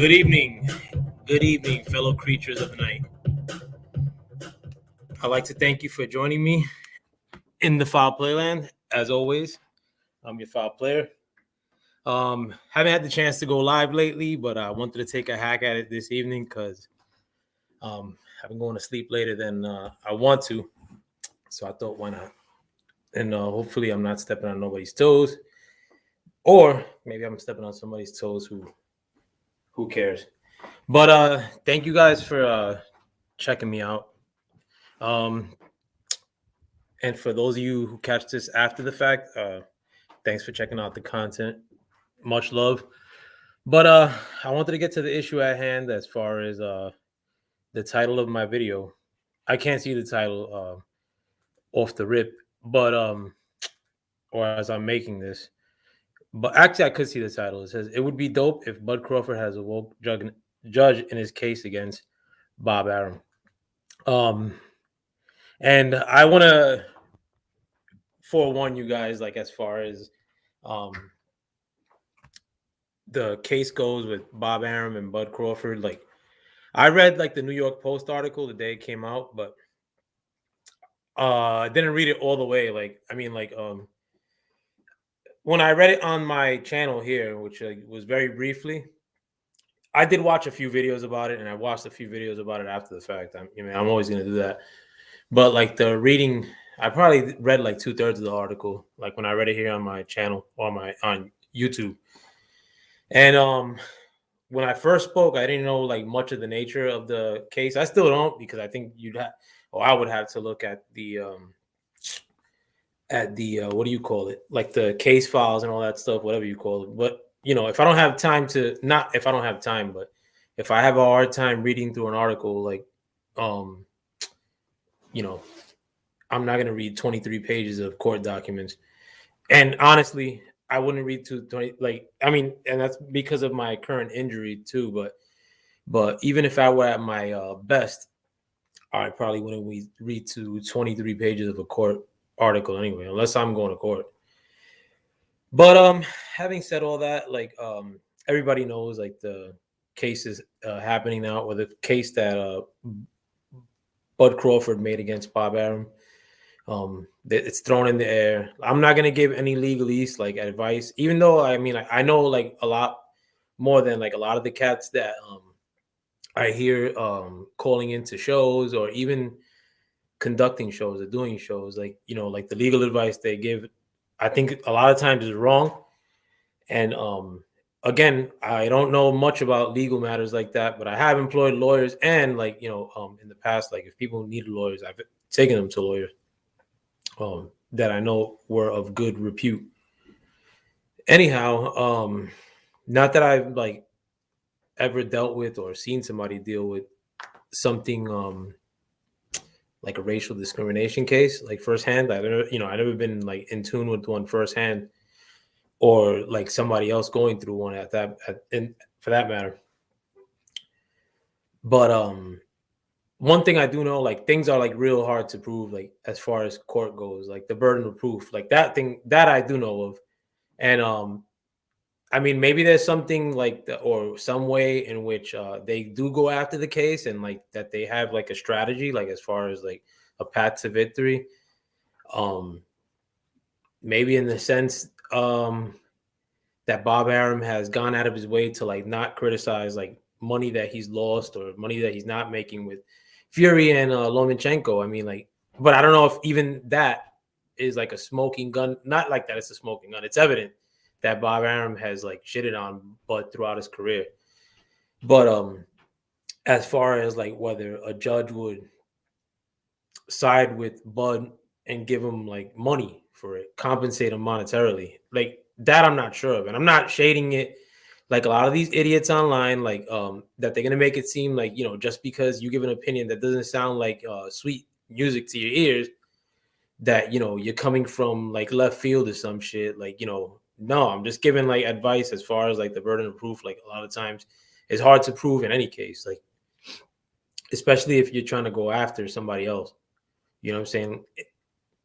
Good evening. Good evening, fellow creatures of the night. I'd like to thank you for joining me in the Foul Playland. As always, I'm your foul player. Haven't had the chance to go live lately, but I wanted to take a hack at it this evening because I've been going to sleep later than I want to. So I thought, why not? And hopefully I'm not stepping on nobody's toes. Or maybe I'm stepping on somebody's toes who cares. But thank you guys for checking me out. And for those of you who catch this after the fact, thanks for checking out the content. Much love. But I wanted to get to the issue at hand as far as the title of my video. I can't see the title off the rip, but or as I'm making this. But actually, I could see the title. It says, "It would be dope if Bud Crawford has a woke judge in his case against Bob Arum." And I want to forewarn you guys, like as far as the case goes with Bob Arum and Bud Crawford. Like, I read like the New York Post article the day it came out, but I didn't read it all the way. Like, I mean, like when I read it on my channel here, which was very briefly, I did watch a few videos about it, and I watched a few videos about it after the fact. I'm always gonna do that. But like the reading, I probably read like 2/3 of the article, like when I read it here on my channel or on YouTube. And when I first spoke, I didn't know like much of the nature of the case. I still don't, because I think I would have to look at the what do you call it, like the case files and all that stuff, whatever you call it. But if I don't have time to, not if I don't have time, but if I have a hard time reading through an article, like I'm not gonna read 23 pages of court documents. And honestly, I wouldn't read 20, like, I mean, and that's because of my current injury too. But even if I were at my best, I probably wouldn't read to 23 pages of a court article anyway, unless I'm going to court. But having said all that, like everybody knows like the case is happening now, or the case that Bud Crawford made against Bob Arum. It's thrown in the air. I'm not gonna give any legalese like advice, even though I know like a lot more than like a lot of the cats that I hear calling into shows or even conducting shows or doing shows. Like like the legal advice they give, I think a lot of times is wrong. And again, I don't know much about legal matters like that, but I have employed lawyers, and like in the past, like if people needed lawyers, I've taken them to lawyers that I know were of good repute. Anyhow, not that I've like ever dealt with or seen somebody deal with something like a racial discrimination case, like firsthand. I never been like in tune with one firsthand, or like somebody else going through one for that matter. But one thing I do know, like things are like real hard to prove, like as far as court goes, like the burden of proof, like that thing that I do know of. And I mean, maybe there's something like or some way in which they do go after the case, and like that they have like a strategy, like as far as like a path to victory. Maybe in the sense that Bob Arum has gone out of his way to like not criticize like money that he's lost or money that he's not making with Fury and Lomachenko. I mean, like, but I don't know if even that is like a smoking gun. Not like that it's a smoking gun. It's evident that Bob Arum has like shitted on Bud throughout his career. But as far as like whether a judge would side with Bud and give him like money for it, compensate him monetarily, like that I'm not sure of. And I'm not shading it like a lot of these idiots online, like that they're gonna make it seem like just because you give an opinion that doesn't sound like sweet music to your ears, that you're coming from like left field or some shit. Like no, I'm just giving like advice as far as like the burden of proof. Like a lot of times it's hard to prove in any case, like especially if you're trying to go after somebody else. You know what I'm saying?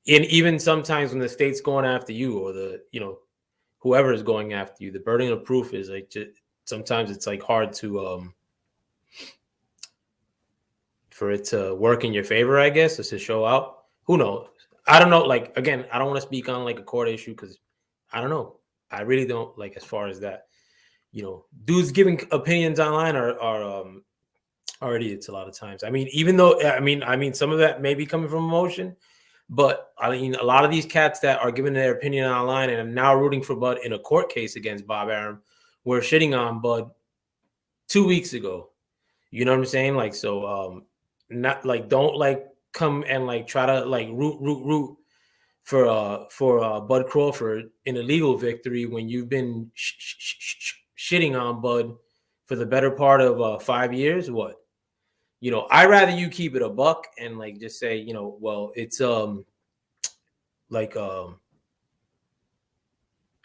And even sometimes when the state's going after you, or the whoever is going after you, the burden of proof is like sometimes it's like hard to for it to work in your favor, I guess, is to show out. Who knows? I don't know. Like, again, I don't want to speak on like a court issue because I don't know. I really don't, like, as far as that. Dudes giving opinions online are idiots a lot of times. I mean, even though I mean some of that may be coming from emotion, but I mean a lot of these cats that are giving their opinion online and are now rooting for Bud in a court case against Bob Arum were shitting on Bud 2 weeks ago. You know what I'm saying? Like, so not like, don't like come and like try to like root for Bud Crawford in a legal victory when you've been shitting on Bud for the better part of 5 years. What? I'd rather you keep it a buck and like just say, well, it's like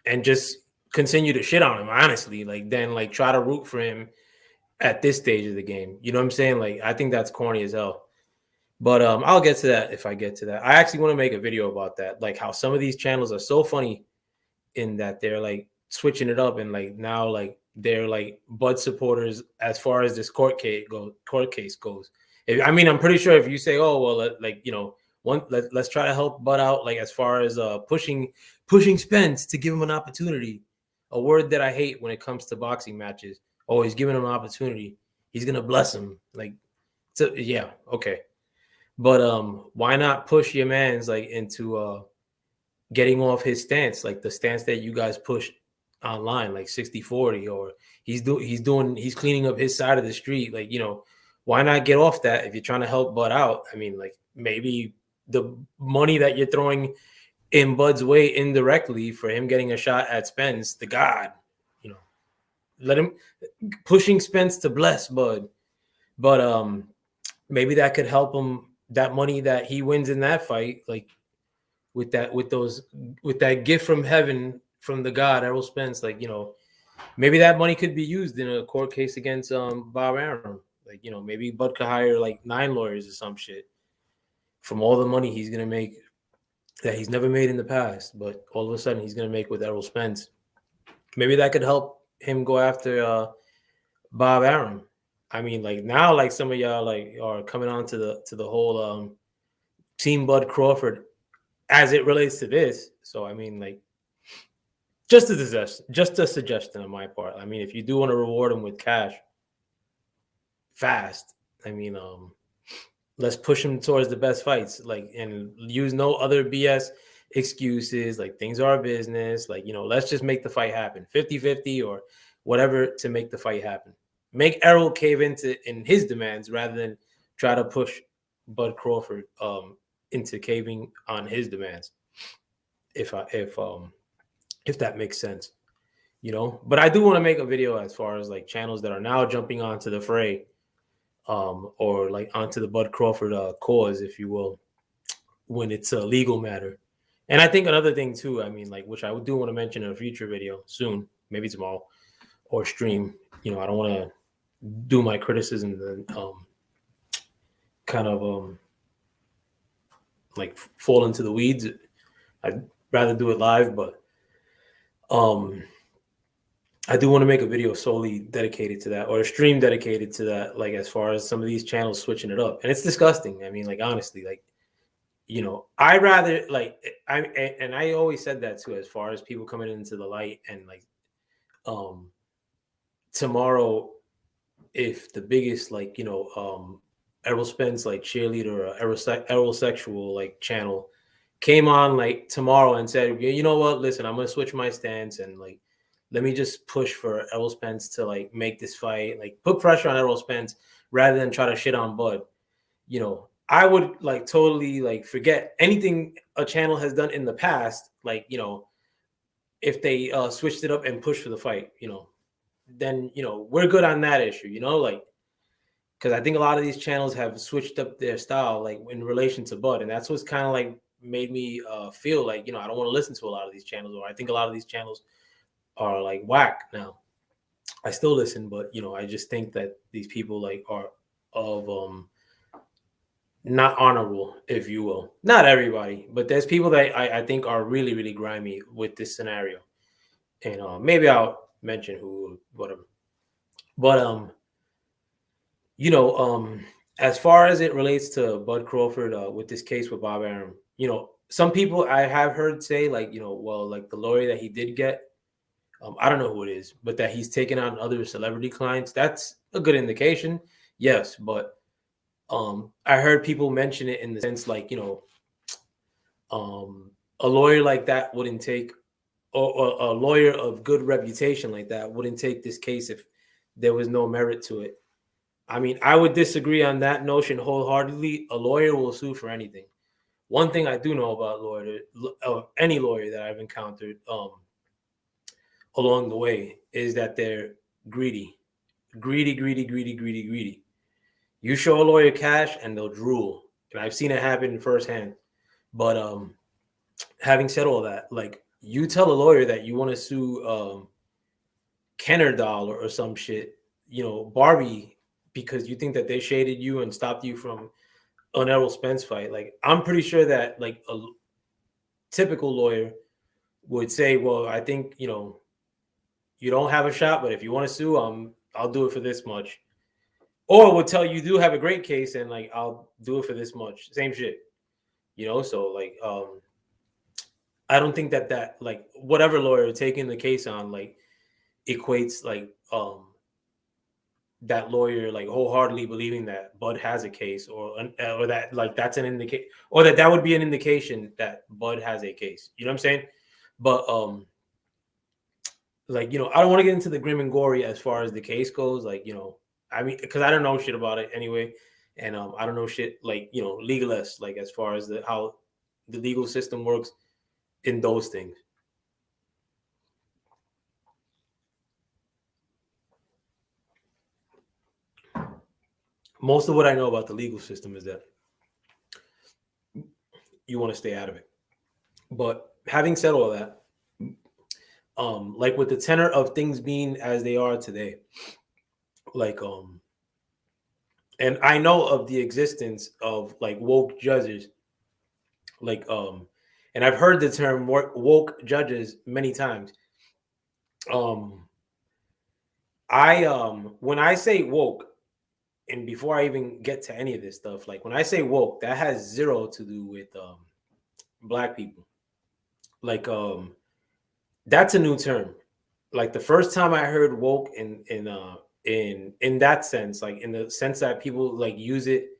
and just continue to shit on him, honestly, like then like try to root for him at this stage of the game. You know what I'm saying? Like, I think that's corny as hell. But I'll get to that if I get to that. I actually want to make a video about that, like how some of these channels are so funny in that they're like switching it up and like now like they're like Bud supporters as far as this court case goes. I mean, I'm pretty sure if you say, oh well, like let's try to help Bud out, like as far as pushing Spence to give him an opportunity, a word that I hate when it comes to boxing matches. Oh, he's giving him an opportunity. He's gonna bless him. Like, so yeah, okay. But why not push your man's like into getting off his stance, like the stance that you guys pushed online, like 60-40, or he's cleaning up his side of the street. Like, why not get off that if you're trying to help Bud out? I mean, like maybe the money that you're throwing in Bud's way indirectly for him getting a shot at Spence, the God, let him pushing Spence to bless Bud. But maybe that could help him, that money that he wins in that fight, like with that gift from heaven from the God, Errol Spence, like, maybe that money could be used in a court case against Bob Arum. Like, maybe Bud could hire like 9 lawyers or some shit from all the money he's gonna make that he's never made in the past, but all of a sudden he's gonna make with Errol Spence. Maybe that could help him go after Bob Arum. I mean, like now, like some of y'all like are coming on to the whole Team Bud Crawford as it relates to this. So I mean, like, just a suggestion on my part. I mean, if you do want to reward him with cash fast, I mean, let's push him towards the best fights, like, and use no other BS excuses, like things are a business, like, let's just make the fight happen 50-50 or whatever to make the fight happen. Make Errol cave in his demands rather than try to push Bud Crawford into caving on his demands. If that makes sense, But I do want to make a video as far as like channels that are now jumping onto the fray, or like onto the Bud Crawford cause, if you will, when it's a legal matter. And I think another thing too, I mean, like, which I do want to mention in a future video soon, maybe tomorrow or stream. I don't want to do my criticism and kind of like fall into the weeds. I'd rather do it live, but I do want to make a video solely dedicated to that, or a stream dedicated to that, like as far as some of these channels switching it up. And it's disgusting. I mean, like, honestly, like, I rather like I always said that too, as far as people coming into the light and like tomorrow, if the biggest like Errol Spence like cheerleader or Errol sexual like channel came on like tomorrow and said, you know what, listen, I'm gonna switch my stance and like let me just push for Errol Spence to like make this fight, like put pressure on Errol Spence rather than try to shit on Bud. I would like totally like forget anything a channel has done in the past, like, if they switched it up and pushed for the fight, then we're good on that issue, like, because I think a lot of these channels have switched up their style like in relation to Bud, and that's what's kind of like made me feel like, I don't want to listen to a lot of these channels, or I think a lot of these channels are like whack now. I still listen, but I just think that these people like are of not honorable, if you will. Not everybody, but there's people that I think are really, really grimy with this scenario. And maybe I'll mention who, whatever. But as far as it relates to Bud Crawford with this case with Bob Arum, some people I have heard say like, well, like the lawyer that he did get, I don't know who it is, but that he's taken on other celebrity clients. That's a good indication, yes. But I heard people mention it in the sense like, a lawyer like that wouldn't take, or a lawyer of good reputation like that wouldn't take this case if there was no merit to it. I mean, I would disagree on that notion wholeheartedly. A lawyer will sue for anything. One thing I do know about any lawyer that I've encountered along the way is that they're greedy, greedy, greedy, greedy, greedy, greedy. You show a lawyer cash and they'll drool, and I've seen it happen firsthand. But having said all that, like you tell a lawyer that you want to sue Kenner doll or some shit, Barbie, because you think that they shaded you and stopped you from an Errol Spence fight. Like I'm pretty sure that like a typical lawyer would say, well, I think you don't have a shot, but if you want to sue, I'll do it for this much. Or would tell you do have a great case and like I'll do it for this much. Same shit. So like I don't think that like whatever lawyer taking the case on like equates like that lawyer like wholeheartedly believing that Bud has a case or that like that's an indication or that would be an indication that Bud has a case. You know what I'm saying? But like I don't want to get into the grim and gory as far as the case goes. Like I mean, because I don't know shit about it anyway, and I don't know shit like legalist like as far as how the legal system works in those things. Most of what I know about the legal system is that you want to stay out of it. But having said all that, like with the tenor of things being as they are today, like and I know of the existence of like woke judges, like and I've heard the term woke judges many times. I when I say woke, and before I even get to any of this stuff, like when I say woke, that has zero to do with black people. Like that's a new term. Like the first time I heard woke in that sense, like in the sense that people like use it,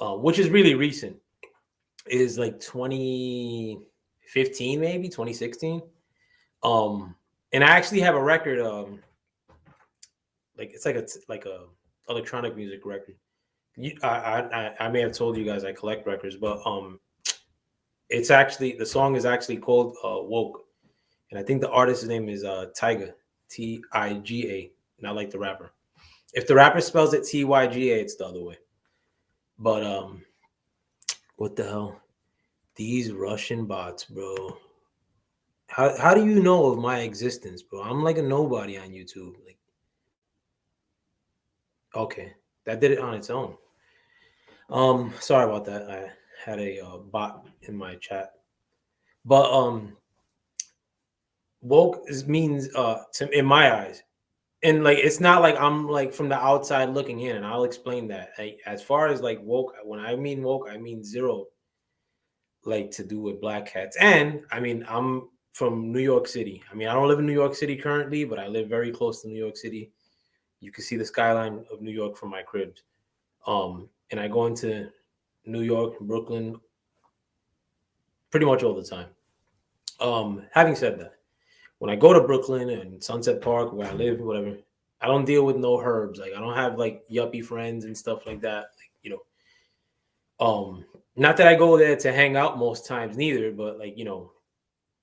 which is really recent, is like 2015, maybe 2016. And I actually have a record, like it's like a electronic music record. I may have told you guys I collect records, but it's actually the song is actually called Woke, and I think the artist's name is Tyga, Tiga, not like the rapper. If the rapper spells it Tyga, it's the other way. But what the hell? These Russian bots, bro. How do you know of my existence, bro? I'm like a nobody on YouTube. Like, okay, that did it on its own. Sorry about that. I had a bot in my chat, but woke means in my eyes, and like it's not like I'm like from the outside looking in, and I'll explain that. Like, as far as like woke, when I mean woke, I mean zero like to do with black cats. And I mean, I'm from New York City. I mean, I don't live in New York City currently, but I live very close to New York City. You can see the skyline of New York from my cribs. And I go into New York, Brooklyn, pretty much all the time. Having said that, when I go to Brooklyn and Sunset Park, where I live, whatever, I don't deal with no herbs. Like I don't have like yuppie friends and stuff like that. Like not that I go there to hang out most times neither, but like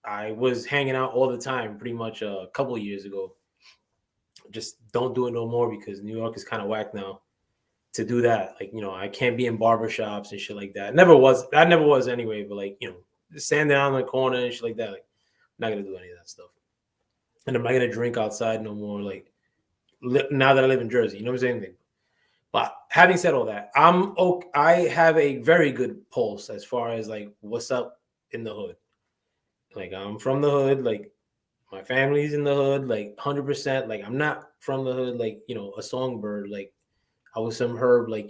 I was hanging out all the time pretty much a couple of years ago. Just don't do it no more because New York is kind of whack now to do that. Like I can't be in barbershops and shit like that. I never was anyway, but like standing on the corner and shit like that, like I'm not gonna do any of that stuff. And I'm not gonna drink outside no more. Like now that I live in Jersey, you know what I'm saying? But having said all that, I have a very good pulse as far as like what's up in the hood. Like I'm from the hood. Like my family's in the hood, like 100%. Like I'm not from the hood, like a songbird. Like I was some herb, like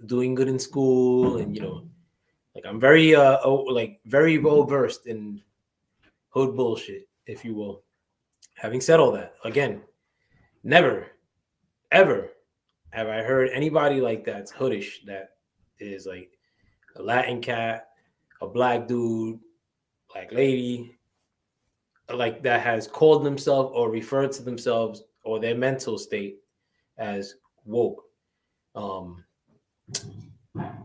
doing good in school, and like I'm very like very well versed in hood bullshit, if you will. Having said all that, again, never ever have I heard anybody like that's hoodish that is like a Latin cat, a black dude, black lady, like that has called themselves or referred to themselves or their mental state as woke. Um,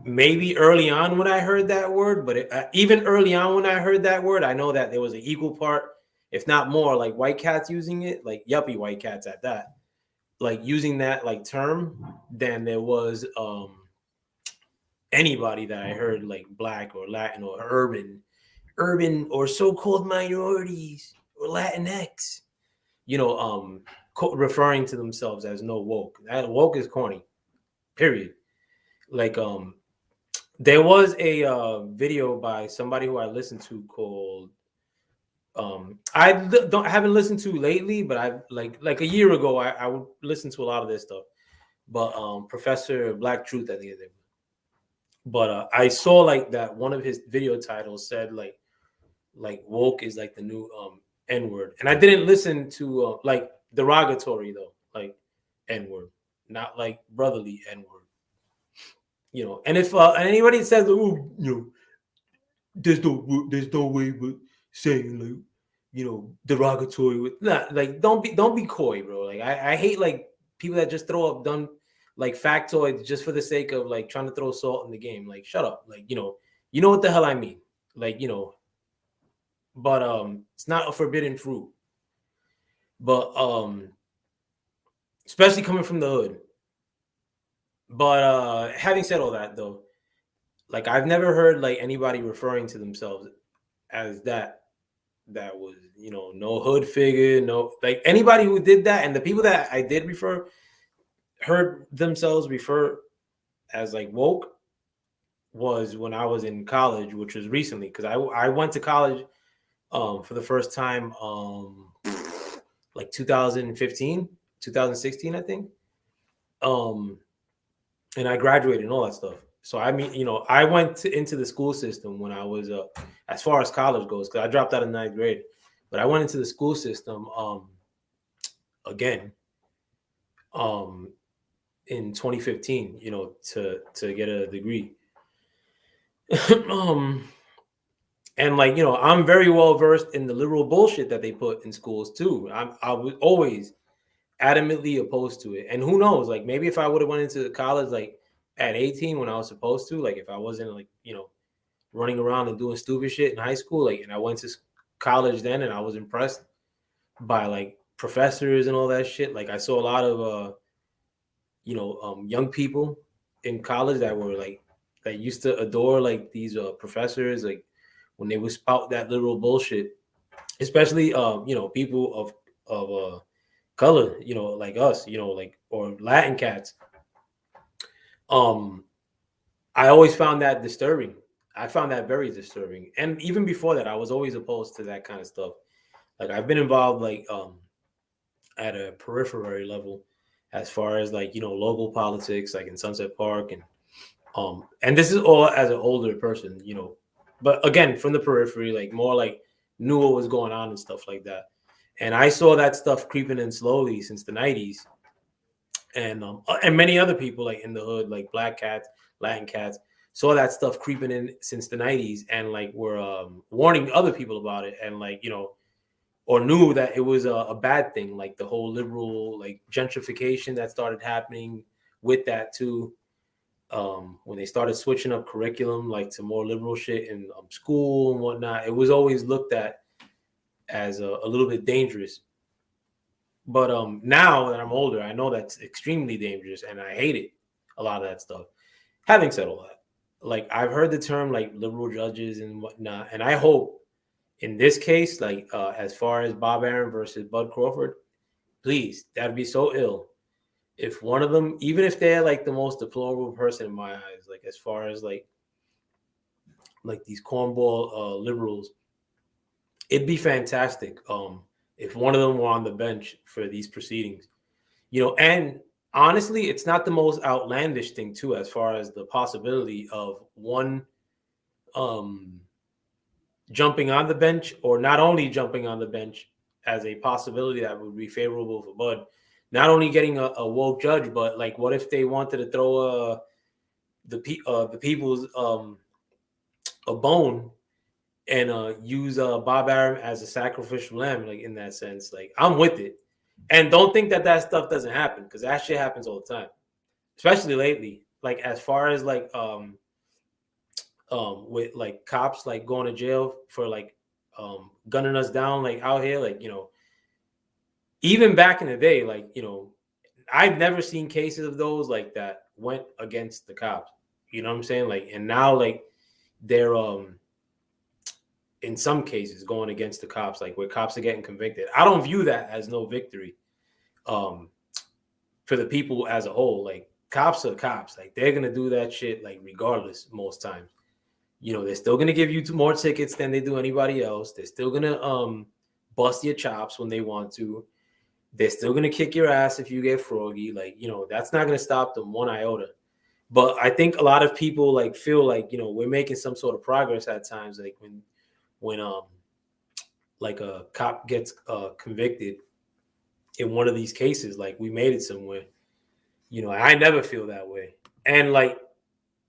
Maybe early on when I heard that word, but even early on when I heard that word, I know that there was an equal part, if not more, like white cats using it, like yuppie white cats at that, like using that like term, than there was anybody that I heard like black or Latin or urban or so-called minorities or Latinx, referring to themselves as no woke. That woke is corny. Period. Like there was a video by somebody who I listened to called don't haven't listened to lately, but I like a year ago I would listen to a lot of this stuff. But Professor Black Truth, I think his name. But I saw like that one of his video titles said like woke is like the new N word, and I didn't listen to like derogatory though, like N word, not like brotherly N word. And if anybody says, oh, there's no way but saying like, derogatory with like don't be coy, bro. Like I hate like people that just throw up dumb like factoids just for the sake of like trying to throw salt in the game. Like shut up. Like, you know what the hell I mean. Like, but it's not a forbidden fruit. But especially coming from the hood. But having said all that though, like I've never heard like anybody referring to themselves as that was no hood figure, no, like anybody who did that, and the people that I did heard themselves refer as like woke was when I was in college, which was recently, because I went to college for the first time like 2015 2016 I think, and I graduated and all that stuff. So I mean, I went into the school system when I was as far as college goes, because I dropped out in ninth grade, but I went into the school system again in 2015, to get a degree. And like, I'm very well versed in the liberal bullshit that they put in schools too. I was always adamantly opposed to it. And who knows, like maybe if I would have went into college like at 18 when I was supposed to, like if I wasn't like, running around and doing stupid shit in high school, like, and I went to college then and I was impressed by like professors and all that shit. Like I saw a lot of young people in college that were like that used to adore like these professors, like when they would spout that liberal bullshit, especially people of color, like us, like, or Latin cats. I always found that disturbing. I found that very disturbing. And even before that, I was always opposed to that kind of stuff. Like I've been involved like at a periphery level as far as like, local politics, like in Sunset Park, and this is all as an older person, but again, from the periphery, like more like knew what was going on and stuff like that. And I saw that stuff creeping in slowly since the 90s. And many other people like in the hood, like black cats, Latin cats, saw that stuff creeping in since the 90s, and like were warning other people about it, and like, or knew that it was a bad thing, like the whole liberal like gentrification that started happening with that too. When they started switching up curriculum like to more liberal shit in school and whatnot, it was always looked at as a little bit dangerous. But now that I'm older, I know that's extremely dangerous, and I hate it, a lot of that stuff. Having said all that, like I've heard the term like liberal judges and whatnot, and I hope in this case, like as far as Bob Arum versus Bud Crawford, please, that'd be so ill if one of them, even if they're like the most deplorable person in my eyes, like as far as like these cornball liberals, it'd be fantastic if one of them were on the bench for these proceedings. And honestly, it's not the most outlandish thing too, as far as the possibility of one jumping on the bench, or not only jumping on the bench as a possibility that would be favorable for Bud, not only getting a woke judge, but like, what if they wanted to throw the people's a bone and use Bob Arum as a sacrificial lamb, like in that sense. Like, I'm with it, and don't think that stuff doesn't happen, because that shit happens all the time, especially lately. Like, as far as like with like cops like going to jail for like gunning us down like out here, like even back in the day, like I've never seen cases of those like that went against the cops. You know what I'm saying? Like, and now like they're in some cases going against the cops, like where cops are getting convicted. I don't view that as no victory for the people as a whole. Like, cops are cops. Like, they're gonna do that shit like regardless most times. They're still gonna give you more tickets than they do anybody else. They're still gonna bust your chops when they want to. They're still gonna kick your ass if you get froggy. Like, that's not gonna stop them one iota. But I think a lot of people like feel like we're making some sort of progress at times, like when like a cop gets convicted in one of these cases, like we made it somewhere. I never feel that way. And like,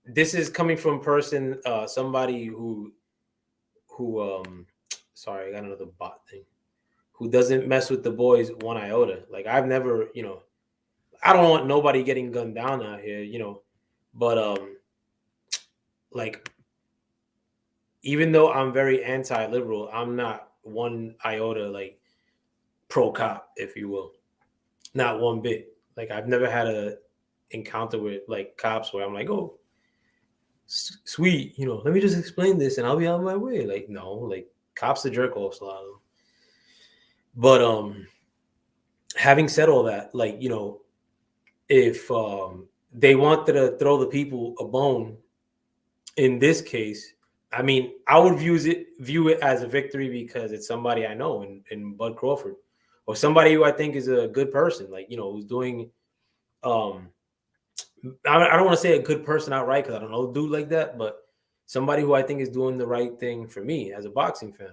this is coming from somebody who sorry, I got another bot thing, who doesn't mess with the boys one iota. Like, I've never, I don't want nobody getting gunned down out here, but like, even though I'm very anti-liberal, I'm not one iota like pro cop, if you will. Not one bit. Like, I've never had a encounter with like cops where I'm like, oh, sweet, let me just explain this and I'll be on my way. Like, no, like, cops are jerk offs, a lot of them. But having said all that, like, if they wanted to throw the people a bone in this case, I mean, I would view it as a victory, because it's somebody I know in Bud Crawford, or somebody who I think is a good person, like, who's doing I don't want to say a good person outright, because I don't know a dude like that, but somebody who I think is doing the right thing for me as a boxing fan.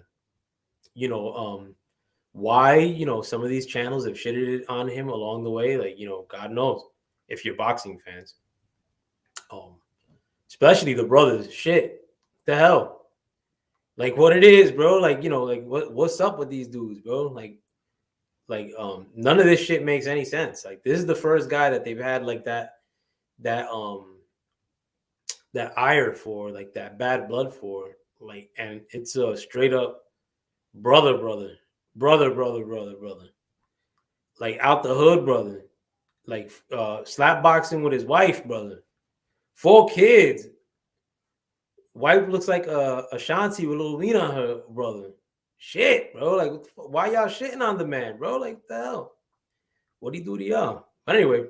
Why some of these channels have shitted it on him along the way, like, God knows, if you're boxing fans, especially the brothers, shit, the hell, like, what it is, bro, like, like, what's up with these dudes, bro? Like none of this shit makes any sense. Like, this is the first guy that they've had like that ire for, like that bad blood for, like, and it's a straight up brother, like out the hood brother, like slap boxing with his wife, brother, 4 kids, wife looks like Ashanti with a little lean on her, brother. Shit, bro, like, why y'all shitting on the man, bro? Like, what the hell, what'd he do to y'all? But anyway,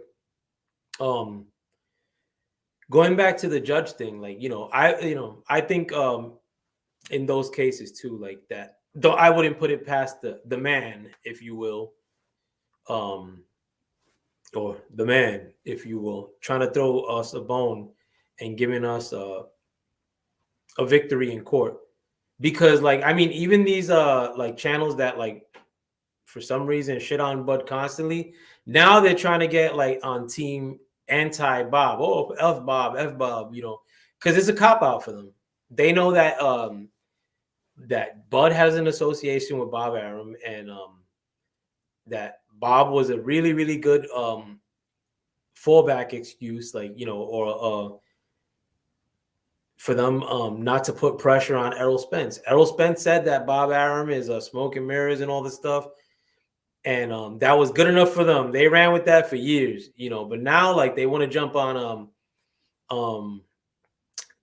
going back to the judge thing, like, I think in those cases too, like that, though, I wouldn't put it past the man, if you will, or the man, if you will, trying to throw us a bone and giving us a victory in court. Because, like, I mean, even these like channels that like for some reason shit on Bud constantly, now they're trying to get like on team anti Bob. Oh, F Bob, because it's a cop out for them. They know that that Bud has an association with Bob Arum, and that Bob was a really, really good fallback excuse, like, or for them not to put pressure on Errol Spence. Errol Spence said that Bob Arum is smoke and mirrors and all this stuff. And that was good enough for them. They ran with that for years, but now, like, they want to jump on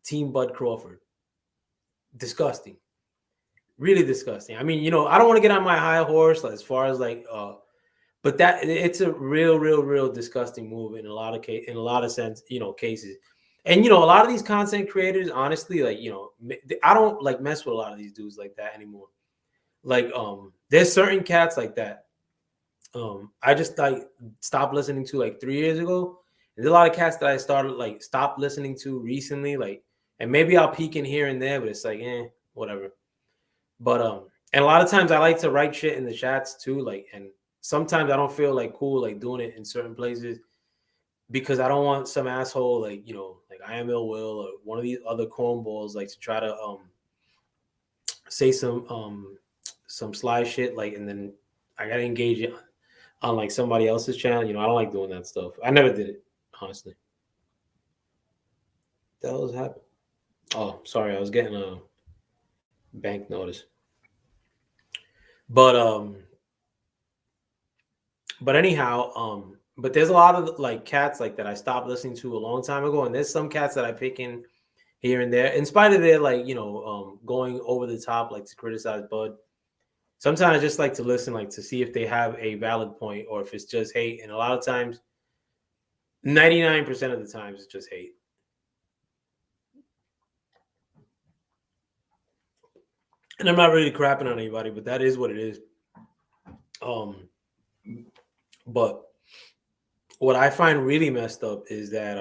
Team Bud Crawford. Disgusting. Really disgusting. I mean, I don't want to get on my high horse as far as like but that it's a real disgusting move in a lot of cases. And a lot of these content creators, honestly, like, I don't like mess with a lot of these dudes like that anymore. Like there's certain cats like that. I just like stopped listening to like 3 years ago. There's a lot of cats that I started like stopped listening to recently, like, and maybe I'll peek in here and there, but it's like, whatever. But and a lot of times I like to write shit in the chats too, like, and sometimes I don't feel like cool like doing it in certain places because I don't want some asshole like, you know, like I am ill will or one of these other cornballs like to try to say some sly shit, like, and then I gotta engage it on like somebody else's channel. You know, I don't like doing that stuff. I never did it, honestly. What the hell is happening? Oh, sorry, I was getting a bank notice. But anyhow, but there's a lot of like cats like that I stopped listening to a long time ago, and there's some cats that I pick in here and there, in spite of their like, you know, going over the top like to criticize Bud. Sometimes I just like to listen, like to see if they have a valid point or if it's just hate. And a lot of times, 99% of the times, it's just hate. And I'm not really crapping on anybody, but that is what it is. But what I find really messed up is that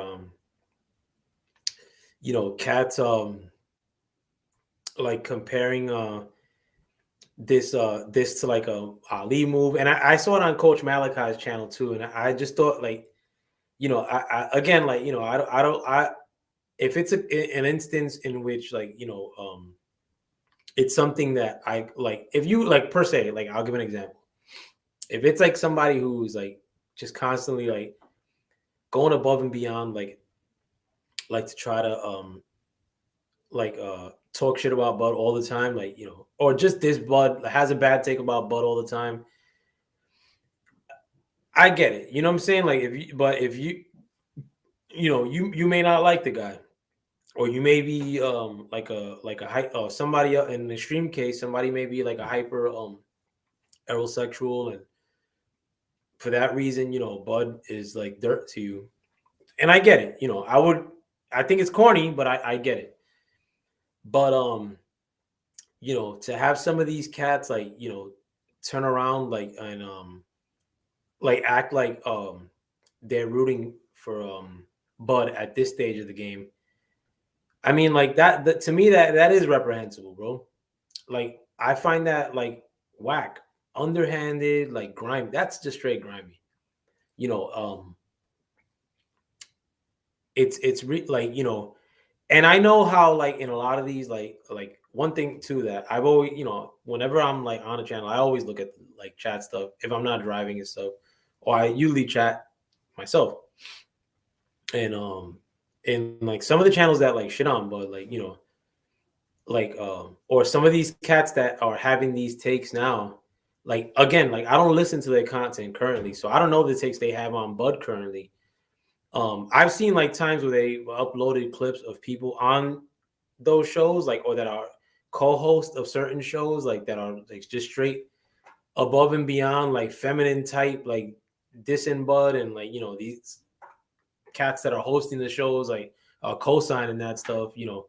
you know, cats like comparing this to like a Ali move, and I saw it on Coach Malachi's channel too, and I just thought like, you know, I again, like, you know, I if it's an instance in which like, you know, it's something that I like, if you like per se, like I'll give an example. If it's like somebody who's like just constantly like going above and beyond, like to try to like talk shit about Bud all the time, like, you know, or just this Bud has a bad take about Bud all the time. I get it. You know what I'm saying? Like if you, but if you know, you may not like the guy, or you may be like a somebody in an extreme case, somebody may be like a hyper heterosexual, and for that reason, you know, Bud is like dirt to you. And I get it. You know, I think it's corny, but I get it. But you know, to have some of these cats like, you know, turn around like and like act like they're rooting for Bud at this stage of the game. I mean, like that to me that is reprehensible, bro. Like I find that like whack, underhanded, like grime. That's just straight grimy. You know, like, you know, and I know how like in a lot of these like one thing too that I've always, you know, whenever I'm like on a channel, I always look at like chat stuff if I'm not driving and stuff, or I usually chat myself. And like some of the channels that like shit on, but like, you know, like or some of these cats that are having these takes now, like again, like I don't listen to their content currently, so I don't know the takes they have on Bud currently. I've seen like times where they uploaded clips of people on those shows, like, or that are co-hosts of certain shows, like that are like just straight above and beyond, like feminine type, like dissing Bud, and like, you know, these cats that are hosting the shows, like co-signing that stuff, you know,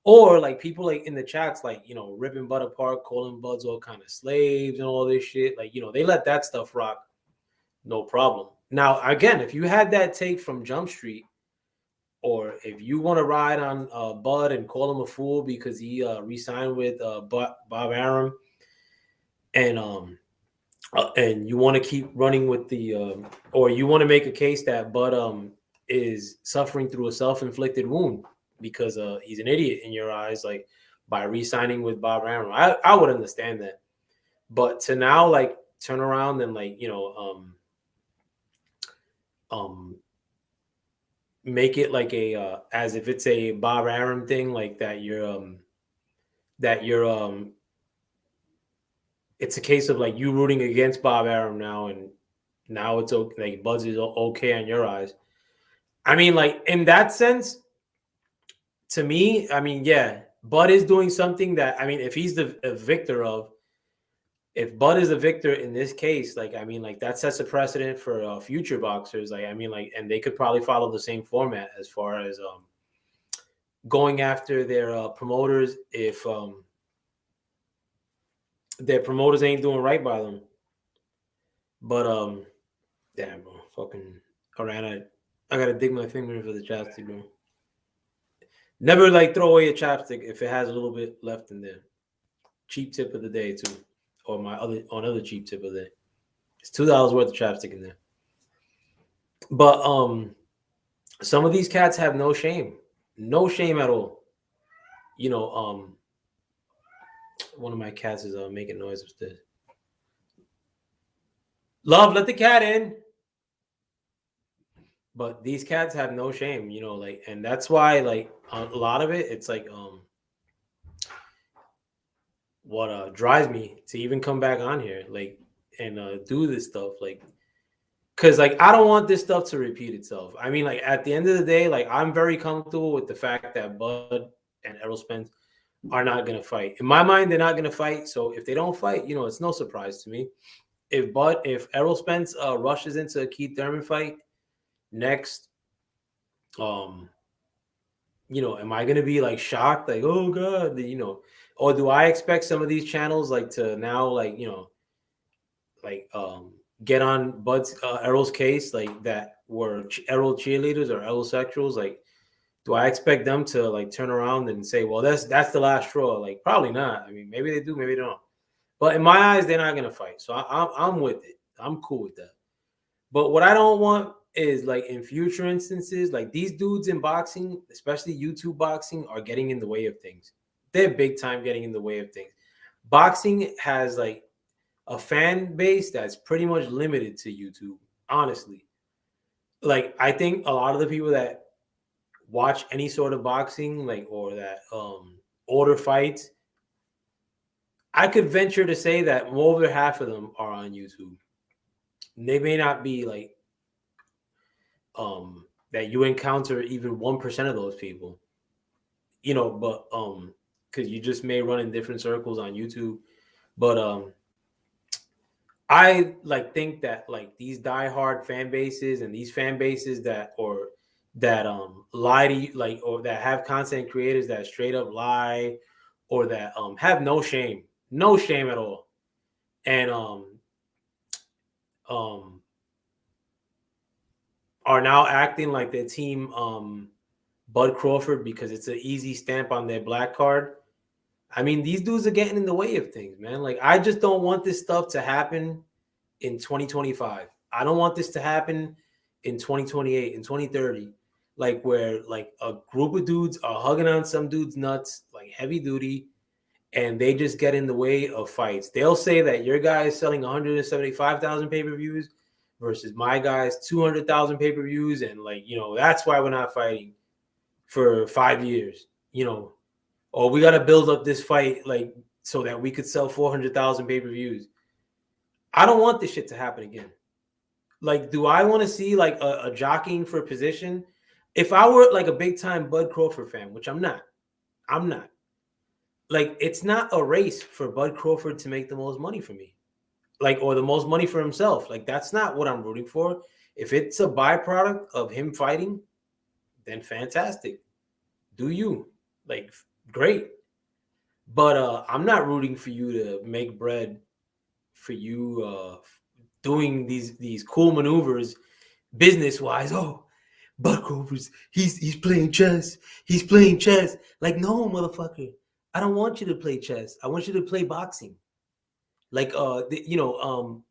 or like people like in the chats, like, you know, ripping Bud apart, calling Buds all kind of slaves and all this shit, like, you know, they let that stuff rock, no problem. Now, again, if you had that take from Jump Street, or if you want to ride on Bud and call him a fool because he re-signed with Bob Arum, and you want to keep running with the or you want to make a case that Bud is suffering through a self-inflicted wound because he's an idiot in your eyes, like by re-signing with Bob Arum, I would understand that. But to now like turn around and like, you know, make it like a as if it's a Bob Arum thing, like that you're it's a case of like you rooting against Bob Arum now, and now it's okay, like Buzz is okay on your eyes. I mean, like in that sense, to me, I mean, yeah, Bud is doing something that, I mean, if he's the victor of, if Bud is the victor in this case, like, I mean, like that sets a precedent for future boxers. Like, I mean, like, and they could probably follow the same format as far as going after their promoters if their promoters ain't doing right by them. But damn, bro, fucking. All right, I gotta dig my finger in for the chapstick, bro. Never like throw away a chapstick if it has a little bit left in there. Cheap tip of the day too, or my another cheap tip of the day. It's $2 worth of chapstick in there. But some of these cats have no shame at all. You know, one of my cats is making noise upstairs. Love, let the cat in. But these cats have no shame, you know, like, and that's why, like, a lot of it, it's like, what drives me to even come back on here, like, and do this stuff, like, because, like, I don't want this stuff to repeat itself. I mean, like, at the end of the day, like, I'm very comfortable with the fact that Bud and Errol Spence are not going to fight. In my mind, they're not going to fight. So if they don't fight, you know, it's no surprise to me. If Errol Spence rushes into a Keith Thurman fight next, you know, am I going to be like shocked, like, oh god, you know, or do I expect some of these channels like to now, like, you know, like get on Bud's Errol's case, like, that were Errol cheerleaders or Errol sexuals, like, do I expect them to like turn around and say, well, that's the last straw? Like, probably not. I mean, maybe they do, maybe they don't. But in my eyes, they're not going to fight. So I'm with it. I'm cool with that. But what I don't want is, like, in future instances, like, these dudes in boxing, especially YouTube boxing, are getting in the way of things. They're big time getting in the way of things. Boxing has like a fan base that's pretty much limited to YouTube, honestly. Like, I think a lot of the people that watch any sort of boxing, like, or that order fights, I could venture to say that more than half of them are on YouTube. They may not be like that you encounter even 1% of those people, you know, but because you just may run in different circles on YouTube. But I like think that, like, these diehard fan bases and these fan bases that, or that lie to you, like, or that have content creators that straight up lie, or that have no shame at all, and um are now acting like their team Bud Crawford because it's an easy stamp on their black card. I mean, these dudes are getting in the way of things, man. Like, I just don't want this stuff to happen in 2025. I don't want this to happen in 2028, in 2030. Like, where like a group of dudes are hugging on some dude's nuts, like heavy duty, and they just get in the way of fights. They'll say that your guy is selling 175,000 pay-per-views versus my guy's 200,000 pay-per-views, and, like, you know, that's why we're not fighting for 5 years, you know, or we got to build up this fight, like, so that we could sell 400,000 pay-per-views. I don't want this shit to happen again. Like, do I want to see like a jockeying for position? If I were like a big time Bud Crawford fan, which I'm not, like, it's not a race for Bud Crawford to make the most money for me, like, or the most money for himself. Like, that's not what I'm rooting for. If it's a byproduct of him fighting, then fantastic. Do you, like, great. But I'm not rooting for you to make bread for you doing these cool maneuvers business wise. Oh, Bud Crawford's he's playing chess. He's playing chess. Like, no, motherfucker. I don't want you to play chess. I want you to play boxing. Like, you know,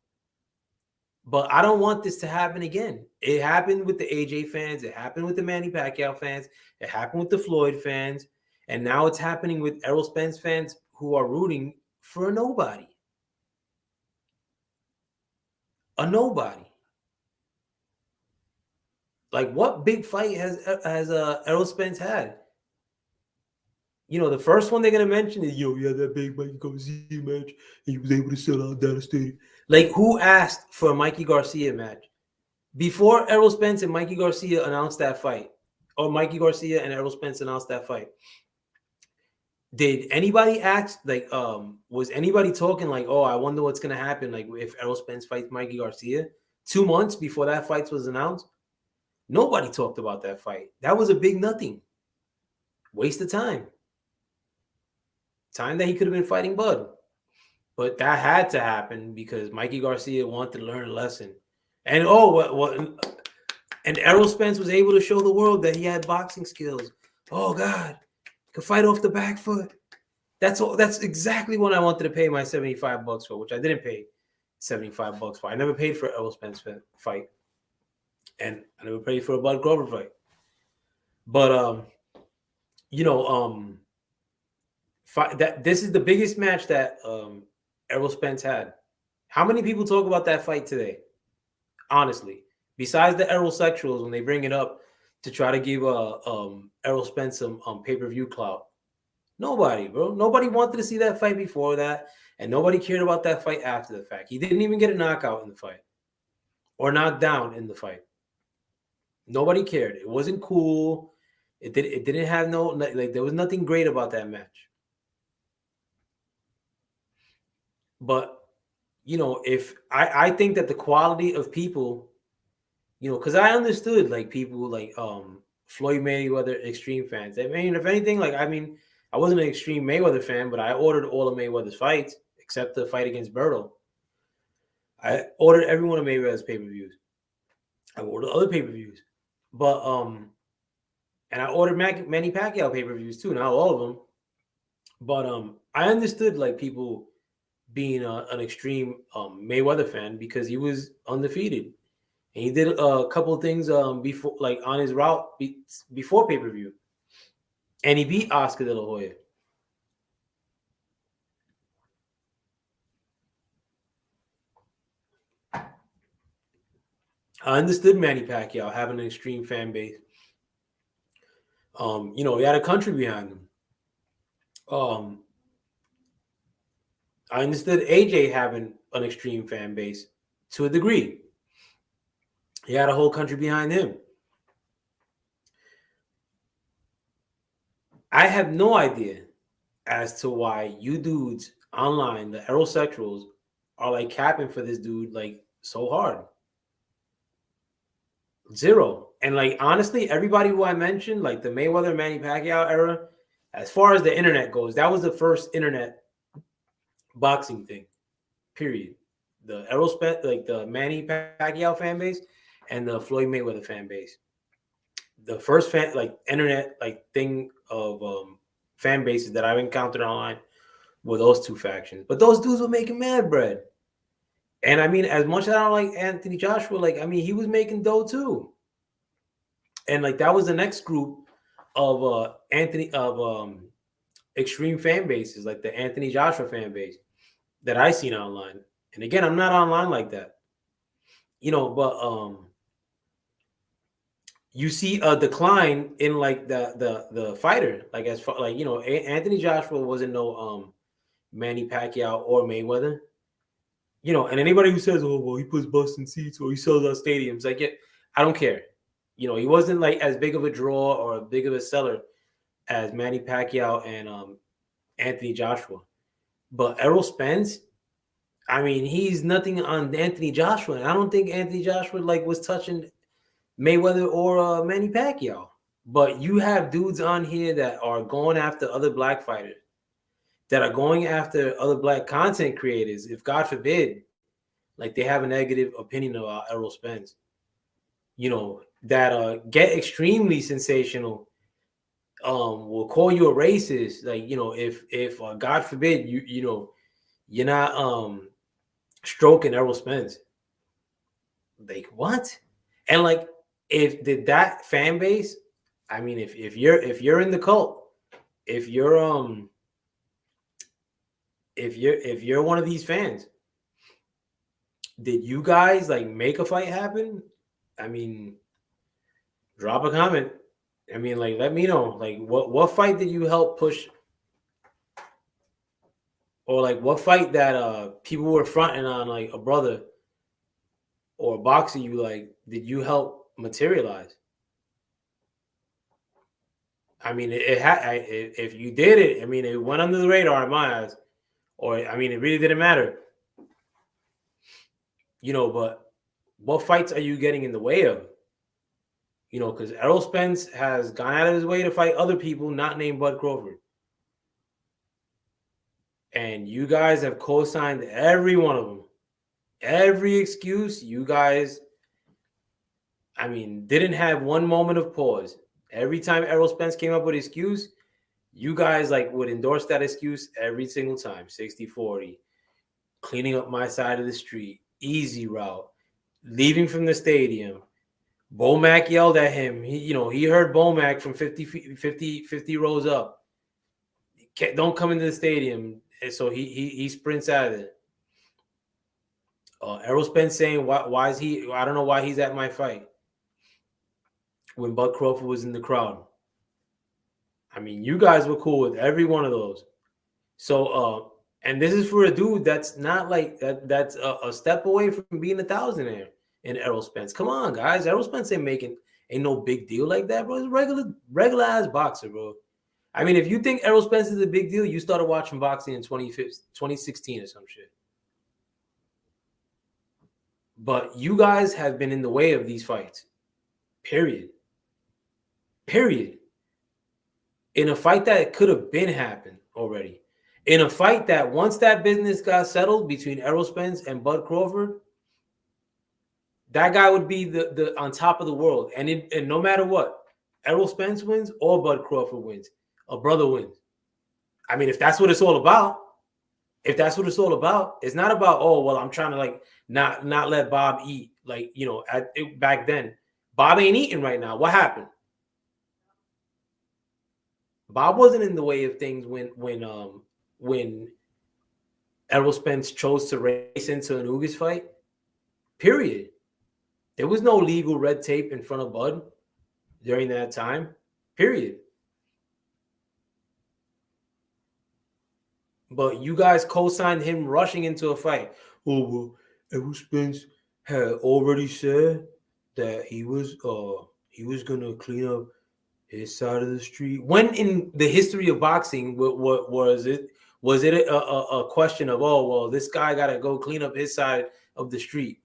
but I don't want this to happen again. It happened with the AJ fans. It happened with the Manny Pacquiao fans. It happened with the Floyd fans. And now it's happening with Errol Spence fans who are rooting for a nobody. A nobody. Like, what big fight has Errol Spence had? You know, the first one they're gonna mention is, yo, yeah, that big Mikey Garcia match, and he was able to sell out Dallas Stadium. Like, who asked for a Mikey Garcia match before Errol Spence and Mikey Garcia announced that fight, or Mikey Garcia and Errol Spence announced that fight? Did anybody ask, like, was anybody talking like, oh, I wonder what's gonna happen, like, if Errol Spence fights Mikey Garcia 2 months before that fight was announced? Nobody talked about that fight. That was a big nothing. Waste of time. Time that he could have been fighting Bud. But that had to happen because Mikey Garcia wanted to learn a lesson. And and Errol Spence was able to show the world that he had boxing skills. Oh God, could fight off the back foot. That's all. That's exactly what I wanted to pay my $75 for, which I didn't pay $75 for. I never paid for Errol Spence fight, and I never paid for a Bud Crawford fight. But this is the biggest match that Errol Spence had. How many people talk about that fight today? Honestly, besides the Errol sexuals when they bring it up to try to give Errol Spence some pay-per-view clout. Nobody, bro. Nobody wanted to see that fight before that, and nobody cared about that fight after the fact. He didn't even get a knockout in the fight or knocked down in the fight. Nobody cared. It wasn't cool. It didn't have there was nothing great about that match. But if I think that the quality of people, because I understood like people like Floyd Mayweather extreme fans. I mean, if anything, I wasn't an extreme Mayweather fan, but I ordered all of Mayweather's fights except the fight against Berto. I ordered every one of Mayweather's pay-per-views. I ordered other pay-per-views, but and I ordered Manny Pacquiao pay-per-views too, not all of them. But I understood like people being an extreme Mayweather fan because he was undefeated. And he did a couple of things before, like on his route before pay-per-view. And he beat Oscar De La Hoya. I understood Manny Pacquiao having an extreme fan base. He had a country behind him. I understood AJ having an extreme fan base to a degree. He had a whole country behind him. I have no idea as to why you dudes online, the aerosexuals, are like capping for this dude like so hard. Zero. And like honestly, everybody who I mentioned, like the Mayweather Manny Pacquiao era, as far as the internet goes, that was the first internet boxing thing. Period. The Errol Spence, like the Manny Pacquiao fan base, and the Floyd Mayweather fan base. The first internet thing of fan bases that I've encountered online were those two factions. But those dudes were making mad bread. And I mean, as much as I don't like Anthony Joshua, he was making dough too. And that was the next group of extreme fan bases, like the Anthony Joshua fan base that I seen online. And again, I'm not online like that. But you see a decline in the fighter. As far Anthony Joshua wasn't no Manny Pacquiao or Mayweather. And anybody who says, "Oh, well, he puts butts in seats or he sells out stadiums," I don't care. He wasn't as big of a draw or a big of a seller as Manny Pacquiao and Anthony Joshua. But Errol Spence, he's nothing on Anthony Joshua. And I don't think Anthony Joshua was touching Mayweather or Manny Pacquiao. But you have dudes on here that are going after other black fighters, that are going after other black content creators. If God forbid, they have a negative opinion about Errol Spence, that get extremely sensational, will call you a racist. If God forbid you're not stroking Errol Spence. What? And if that fan base, if you're in the cult, if you're one of these fans, did you guys make a fight happen? Drop a comment. Let me know. What fight did you help push? Or what fight that people were fronting on a brother or a boxer you did you help materialize? If you did it, it went under the radar in my eyes. Or it really didn't matter. But what fights are you getting in the way of? Because Errol Spence has gone out of his way to fight other people not named Bud Crawford. And you guys have co-signed every one of them. Every excuse, you guys, I mean, didn't have one moment of pause. Every time Errol Spence came up with an excuse, you guys like would endorse that excuse every single time. 60-40, cleaning up my side of the street, easy route, leaving from the stadium. Bomac yelled at him. He heard Bomac from 50 rows up. Don't come into the stadium. And so he sprints out of it. Errol Spence saying, why is he? I don't know why he's at my fight when Bud Crawford was in the crowd. I mean, you guys were cool with every one of those. So, and this is for a dude that's not like that. That's a step away from being a thousandaire in Errol Spence. Come on, guys. Errol Spence ain't no big deal like that, bro. He's a regular ass boxer, bro. I mean, if you think Errol Spence is a big deal, you started watching boxing in 2016 or some shit. But you guys have been in the way of these fights. Period. In a fight that could have been happened already. In a fight that once that business got settled between Errol Spence and Bud Crawford, that guy would be the on top of the world. And no matter what, Errol Spence wins or Bud Crawford wins, a brother wins. I mean, if that's what it's all about, it's not about, oh, well, I'm trying to like not let Bob eat. Like, back then, Bob ain't eating right now. What happened? Bob wasn't in the way of things when Errol Spence chose to race into an Ugas fight. Period. There was no legal red tape in front of Bud during that time. Period. But you guys co-signed him rushing into a fight. Oh, well, Errol Spence had already said that he was gonna clean up his side of the street. When in the history of boxing, what was it? Was it a question of, oh, well, this guy got to go clean up his side of the street?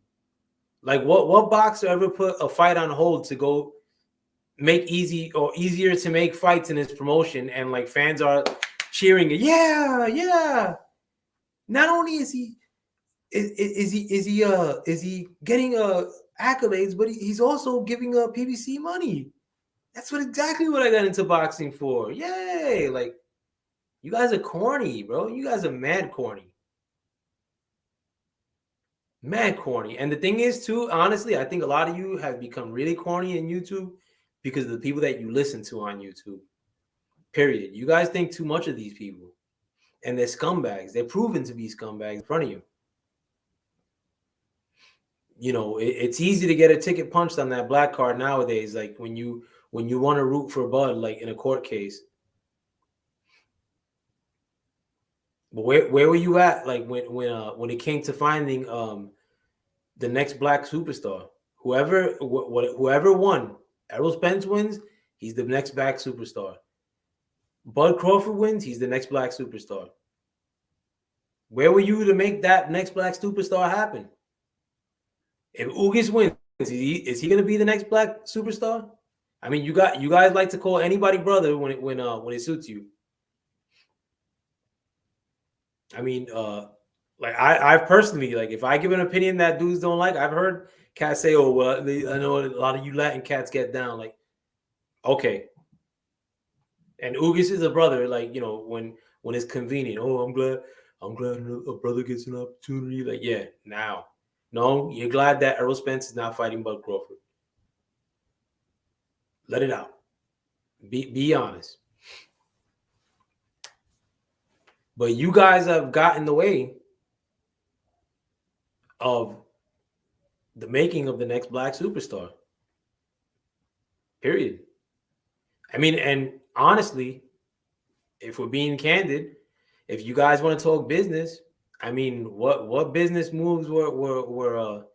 Like, what boxer ever put a fight on hold to go make easier to make fights in his promotion, and like fans are cheering? Yeah. Not only is he getting accolades, but he's also giving PBC money. That's exactly what I got into boxing for. Yay! Like, you guys are corny, bro. You guys are mad corny. Mad corny. And the thing is, too, honestly, I think a lot of you have become really corny in YouTube because of the people that you listen to on YouTube. Period. You guys think too much of these people. And they're scumbags. They're proven to be scumbags in front of you. It's easy to get a ticket punched on that black card nowadays. Like when you want to root for Bud, like in a court case. But where were you at, like when it came to finding the next black superstar? Whoever won, Errol Spence wins, he's the next black superstar. Bud Crawford wins, he's the next black superstar. Where were you to make that next black superstar happen? If Ugas wins, is he going to be the next black superstar? I mean, you guys like to call anybody brother when it suits you. I mean, like I've personally, like, if I give an opinion that dudes don't like, I've heard cats say, "Oh, well, I know a lot of you Latin cats get down." Like, okay. And Ugas is a brother, like, when it's convenient. Oh, I'm glad a brother gets an opportunity. Like, yeah, now. No, you're glad that Errol Spence is not fighting Bud Crawford. Let it out. Be honest. But you guys have got in the way of the making of the next black superstar. Period. I mean, and honestly, if we're being candid, if you guys want to talk business, I mean, what business moves were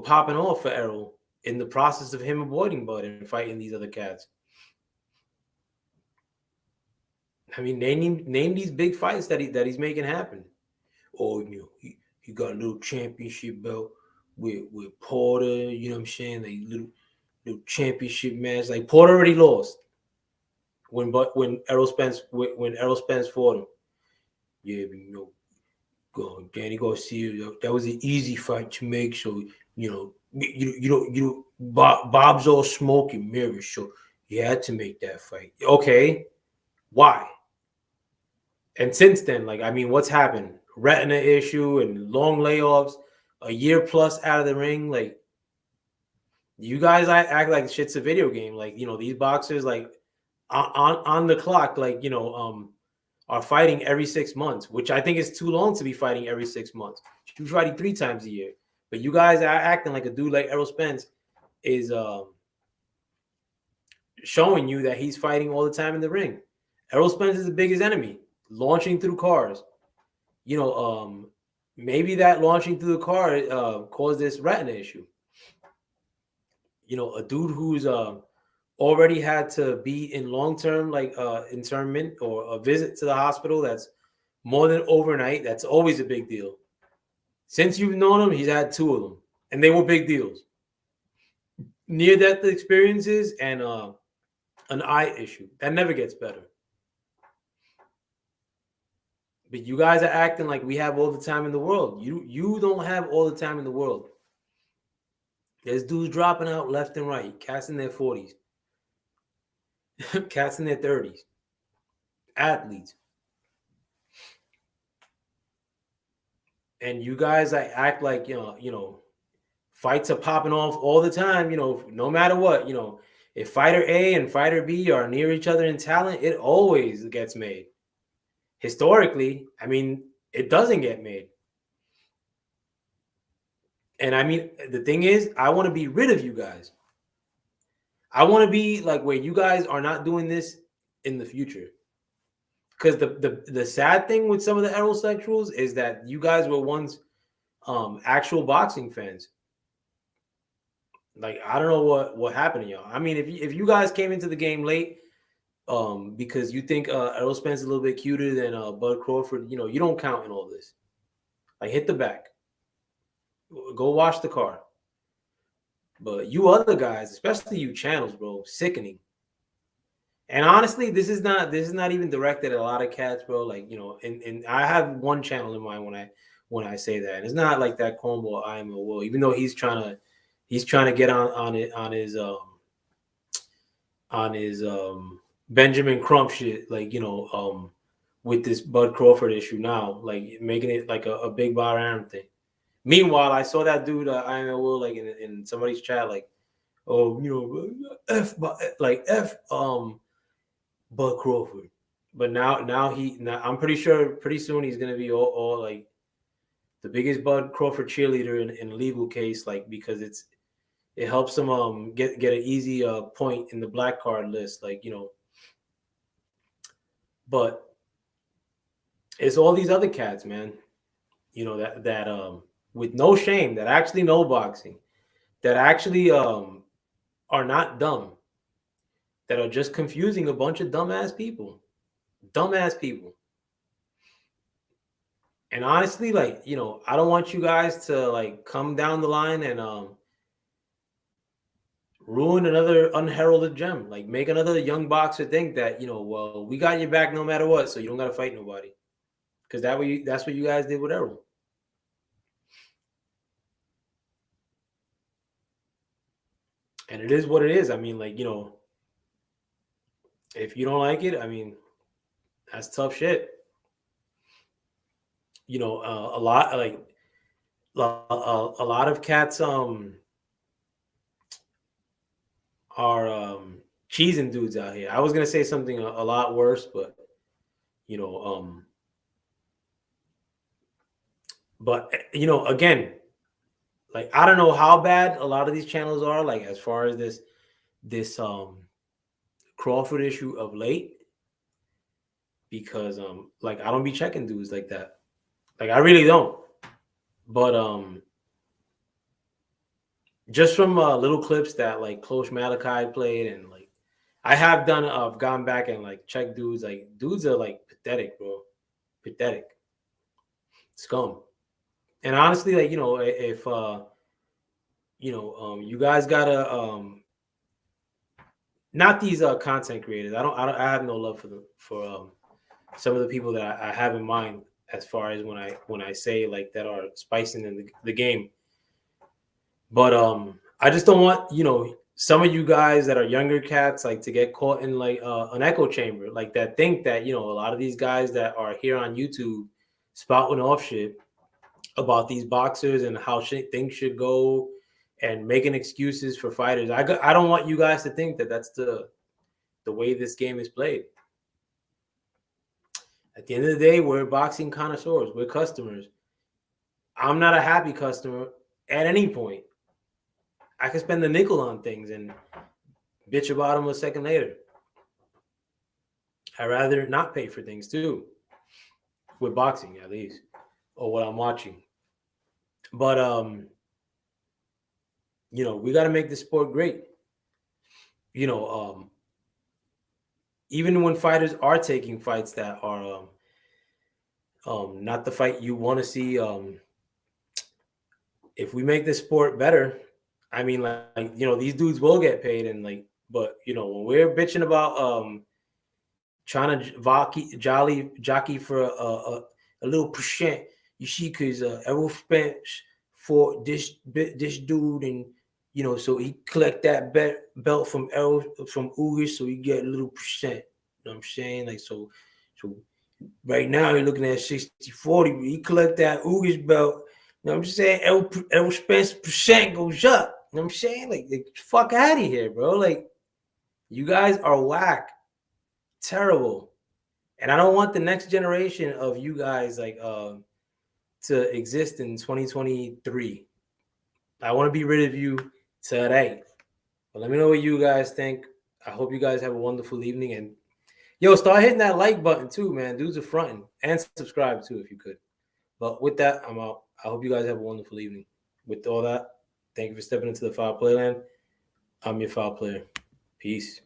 popping off for Errol in the process of him avoiding Bud and fighting these other cats? I mean, name these big fights that he's making happen. Oh, he got a little championship belt with Porter. You know what I'm saying? Like little championship match. Like, Porter already lost when Errol Spence fought him. yeah, Danny Garcia, that was an easy fight to make. So Bob's all smoke and mirrors, so you had to make that fight. Okay, why? And since then, like, I mean, what's happened? Retina issue and long layoffs, a year plus out of the ring. Like, you guys act like shit's a video game. Like, these boxers, like, on the clock, like, are fighting every 6 months, which I think is too long to be fighting every 6 months. She's fighting 3 times a year. But you guys are acting like a dude like Errol Spence is showing you that he's fighting all the time in the ring. Errol Spence is the biggest enemy, launching through cars. Maybe that launching through the car caused this retina issue. A dude who's already had to be in long-term internment or a visit to the hospital that's more than overnight. That's always a big deal. Since you've known him, he's had 2 of them, and they were big deals. Near-death experiences and an eye issue. That never gets better. But you guys are acting like we have all the time in the world. You don't have all the time in the world. There's dudes dropping out left and right, cats in their 40s, cats in their 30s, athletes. And you guys act like, fights are popping off all the time, no matter what. If fighter A and fighter B are near each other in talent, it always gets made. Historically, I mean, it doesn't get made. And I mean, the thing is, I want to be rid of you guys. I want to be like where you guys are not doing this in the future. Because the sad thing with some of the heterosexuals is that you guys were once actual boxing fans. Like, I don't know what happened to y'all. I mean, if you guys came into the game late because you think Errol Spence is a little bit cuter than Bud Crawford, you don't count in all this. Like, hit the back. Go wash the car. But you other guys, especially you channels, bro, sickening. And honestly, this is not even directed at a lot of cats, bro. Like, and I have one channel in mind when I say that. And it's not like that cornball I am a will, even though he's trying to get on his Benjamin Crump shit, like, with this Bud Crawford issue now, like making it like a big Bob Arum thing. Meanwhile, I saw that dude I am a will, like in somebody's chat, like, oh, F Bud Crawford. But now I'm pretty sure pretty soon he's gonna be all like the biggest Bud Crawford cheerleader in a legal case, like, because it helps him get an easy point in the black card list, like, But it's all these other cats, man. That with no shame, that actually know boxing, that actually are not dumb, that are just confusing a bunch of dumbass people. And honestly, like, I don't want you guys to like come down the line and ruin another unheralded gem. Like, make another young boxer think that, well, we got your back no matter what, so you don't got to fight nobody. Because that's what you guys did with Errol. And it is what it is. I mean, like, if you don't like it, I mean, that's tough shit. A lot like a lot of cats are cheesing dudes out here. I was gonna say something a lot worse, but again, like, I don't know how bad a lot of these channels are, like, as far as this Crawford issue of late, because like, I don't be checking dudes like that. Like, I really don't. But just from little clips that like Close Malachi played, and like I have done, I've gone back and like checked dudes. Like, dudes are like pathetic, bro. Pathetic. Scum. And honestly, like, if you guys gotta not these content creators. I have no love for some of the people that I have in mind as far as when I say like that are spicing in the game. But I just don't want, you know, some of you guys that are younger cats like to get caught in like an echo chamber, like that think that, you know, a lot of these guys that are here on YouTube spouting off shit about these boxers and how things should go and making excuses for fighters. I don't want you guys to think that that's the way this game is played. At the end of the day, we're boxing connoisseurs. We're customers. I'm not a happy customer at any point. I can spend a nickel on things and bitch about them a second later. I'd rather not pay for things too, with boxing at least, or what I'm watching. But you know, we got to make the sport great. You know, even when fighters are taking fights that are not the fight you want to see, if we make this sport better, I mean, like, you know, these dudes will get paid, and like, but you know, when we're bitching about trying to jockey for a little percent, you see, because Errol spent for this dude, and you know, so he collect that belt from Ugas, so he get a little percent. You know what I'm saying? Like, so right now you're looking at 60-40, but he collect that Ugas belt. You know what I'm saying? Errol Spence percent goes up. You know what I'm saying? Like fuck out of here, bro. Like, you guys are whack. Terrible. And I don't want the next generation of you guys like to exist in 2023. I want to be rid of you today. But let me know what you guys think. I hope you guys have a wonderful evening. And yo, start hitting that like button too, man. Dudes are fronting. And subscribe too if you could. But with that, I'm out. I hope you guys have a wonderful evening. With all that, thank you for stepping into the Foul Playland. I'm your Foul Player. Peace.